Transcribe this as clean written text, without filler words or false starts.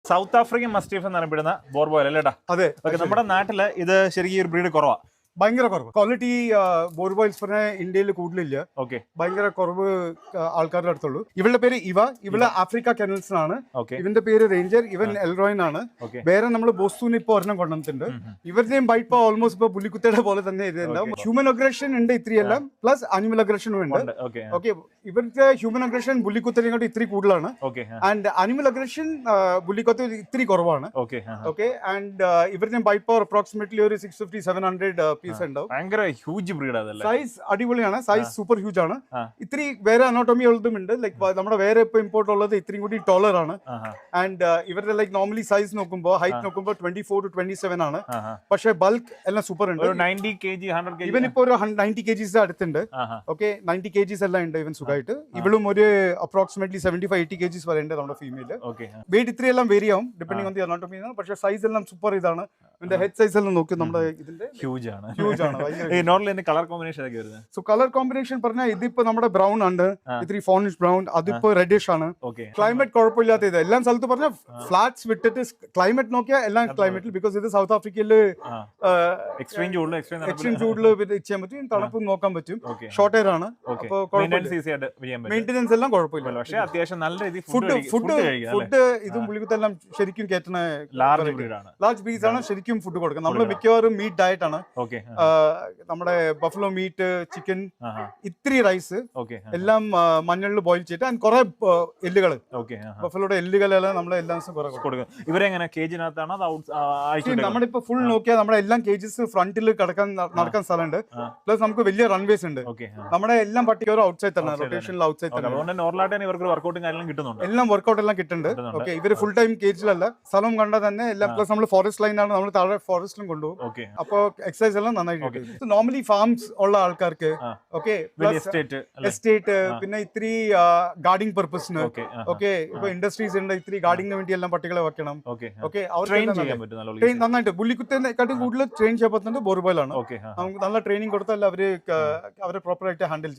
South African മസ്റ്റീഫ് എന്ന് അറിയപ്പെടുന്ന ബോർബോയിൽ അല്ലേട്ടാ? അതെ. നമ്മുടെ നാട്ടില് ഇത് ശരിക്കും ഒരു ബ്രീഡ് കുറവാ, ഭയങ്കര കുറവ് ക്വാളിറ്റി. ബോർബോയിൽസ് പറഞ്ഞ ഇന്ത്യയിൽ കൂടുതലില്ല, ഓക്കെ. ഭയങ്കര കുറവ് ആൾക്കാരുടെ അടുത്തുള്ളൂ. ഇവളുടെ പേര് ഇവള് ആഫ്രിക്ക കെനൽസ് ആണ്. ഓക്കെ. ഇവന്റെ പേര് റേഞ്ചർ, ഇവൻ എൽറോയിൻ ആണ്. ഓക്കെ. വേറെ നമ്മൾ ബോസ്റ്റൂന് ഇപ്പൊ ഒരെണ്ണം കൊണ്ടുവന്നിട്ടുണ്ട്. ഇവരുടെയും ബൈറ്റ് ഇപ്പൊ ഓൾമോസ്റ്റ് ഇപ്പൊ പുലിക്കുത്തയുടെ പോലെ തന്നെ ഇതുണ്ടാവും. ഹ്യൂമൻ അഗ്രഷൻ ഉണ്ട് ഇത്രയെല്ലാം, പ്ലസ് അനിമൽ അഗ്രഷനും ഉണ്ട്. ഓക്കെ, ഇവരുടെ ഹ്യൂമൻ അഗ്രഷൻ പുലിക്കുത്തനെ കൊണ്ട് ഇത്തിരി കൂടുതലാണ്. ആൻഡ് അനിമൽ അഗ്രഷൻ പുലിക്കുത്ത ഇത്തിരി കുറവാണ്. ഓക്കെ, ആൻഡ് ഇവരുടെ ബൈറ്റ് പവർ അപ്രോക്സിമേറ്റ്ലി ഒരു 650-700 പീസ് ഉണ്ടാവും. ഭയങ്കര ഹ്യൂജ് ബ്രീഡ് അതല്ലേ? സൈസ് അടിപൊളിയാണ്, സൈസ് സൂപ്പർ ഹ്യൂജ് ആണ്. ഇത്തിരി വേറെ അനോട്ടമി ഉള്ളതും ഉണ്ട്. ലൈക്ക് നമ്മുടെ വേറെ ഇപ്പൊ ഇമ്പോർട്ട് ഉള്ളത് ഇത്രയും കൂടി ടോളർ ആണ്. ആൻഡ് ഇവരുടെ ലൈക്ക് നോർമലി സൈസ് നോക്കുമ്പോൾ ഹൈറ്റ് നോക്കുമ്പോൾ 24 to 27 ആണ്. പക്ഷേ ബൾക്ക് എല്ലാം സൂപ്പർ ഉണ്ട്. 90 kg 100 kg ഇവൻ ഇപ്പൊ ഒരു 90 kgs അടുത്തുണ്ട്. ഓക്കെ, 90 kgs എല്ലാം ഉണ്ട് ഇവൻ സുഖമായിട്ട്. ഇവളും ഒരു അപ്രോക്സിമേറ്റ്ലി 75-80 kgs വരെ ഉണ്ട് നമ്മുടെ ഫീമെയിൽ. വെയിറ്റ് ഇത്രയെല്ലാം വേരി ആവും ഡിപ്പെൻഡിംഗ് ഓൺ ദി അനോട്ടമി. പക്ഷേ സൈസ് എല്ലാം സൂപ്പർ ഇതാണ്. ഇതിന്റെ ഹെഡ് സൈസ് എല്ലാം നോക്കി നമ്മുടെ ഇതിന്റെ ഹ്യൂജ് ആണ്. കളർ കോമ്പിനേഷൻ പറഞ്ഞാൽ ഇതിപ്പോ നമ്മുടെ ബ്രൗൺ ഉണ്ട്, ഇത്തിരി ഫോണിഷ് ബ്രൗൺ, അതിപ്പോ റെഡിഷ് ആണ്. ക്ലൈമറ്റ് കുഴപ്പമില്ലാത്ത ഇത് എല്ലാം സ്ഥലത്ത് പറഞ്ഞാൽ ഫ്ലാറ്റ്സ് വിട്ടിട്ട് ക്ലൈമറ്റ് നോക്കിയാൽ എല്ലാം ക്ലൈമറ്റിൽ. ബിക്കോസ് ഇത് സൗത്ത് ആഫ്രിക്കയില് എക്സ്ട്രീം ചൂടില് ചെയ്യാൻ പറ്റും, തണുപ്പ് നോക്കാൻ പറ്റും. ഷോർട്ട് എയർ ആണ്, അപ്പൊ മെയിൻ്റെനൻസ് എല്ലാം കുഴപ്പമില്ല. പക്ഷേ അത്യാവശ്യം നല്ല രീതിയിൽ ഫുഡ് ഇതും പുള്ളിക്കുത്തെല്ലാം ശരിക്കും കയറ്റുന്ന ലാർജ് ബ്രീഡ്സ് ആണ്. ശരിക്കും ഫുഡ് കൊടുക്കുന്നത് നമ്മൾ മിക്കവാറും മീറ്റ് ഡയറ്റ് ആണ്. നമ്മുടെ ബഫലോ മീറ്റ്, ചിക്കൻ, ഇത്തിരി റൈസ് എല്ലാം മഞ്ഞളിൽ ബോയിൽ ചെയ്തിട്ട് ആൻഡ് കുറെ എല്ലുകൾ, ബഫലോയുടെ എല്ലുകളെല്ലാം നമ്മൾ എല്ലാ ദിവസവും കൊടുക്കും. ഇവരെങ്ങനെ കേജിനകത്താണ്? നമ്മളിപ്പോ ഫുൾ നോക്കിയാൽ നമ്മുടെ എല്ലാം കേജസ് ഫ്രണ്ടിൽ നടക്കാൻ സ്ഥലമുണ്ട്. പ്ലസ് നമുക്ക് വലിയ റൺവേസ് ഉണ്ട്. നമ്മുടെ എല്ലാം പട്ടിക ഔട്ട്സൈഡ് തന്നെ, റൊട്ടേഷനിൽ ഔട്ട്സൈഡ് തന്നെ. എല്ലാം വർക്കൗട്ട് എല്ലാം കിട്ടുന്നുണ്ട്. ഓക്കെ, ഇവര് ഫുൾ ടൈം കേജിലല്ല, സ്ഥലം കണ്ടാൽ തന്നെ എല്ലാം. പ്ലസ് നമ്മൾ ഫോറസ്റ്റ് ലൈനാണ്, നമ്മൾ താഴെ ഫോറസ്റ്റിലും കൊണ്ടുപോകും. അപ്പൊ എക്സസൈസ് എല്ലാം നന്നായിട്ട് കിട്ടും. നോർമലി ഫാംസ് ഉള്ള ആൾക്കാർക്ക്, ഓക്കെ, എസ്റ്റേറ്റ്, പിന്നെ ഇത്തിരി ഗാർഡിംഗ് പർപ്പസിന്, ഓക്കെ, ഇപ്പൊ ഇൻഡസ്ട്രീസ് ഉണ്ട്, ഇത്തിരി ഗാർഡിങ്ങിന് വേണ്ടി എല്ലാം പട്ടികളെ വെക്കണം. ഓക്കെ, അവർക്ക് നന്നായിട്ട് പുള്ളിക്കുത്തേക്കാട്ടും കൂടുതൽ ട്രെയിൻ ചെയ്യാൻ പറ്റുന്നത് ബോർബോയിലാണ്. നമുക്ക് നല്ല ട്രെയിനിങ് കൊടുത്താൽ അവരെ പ്രോപ്പർ ആയിട്ട് ഹാൻഡിൽ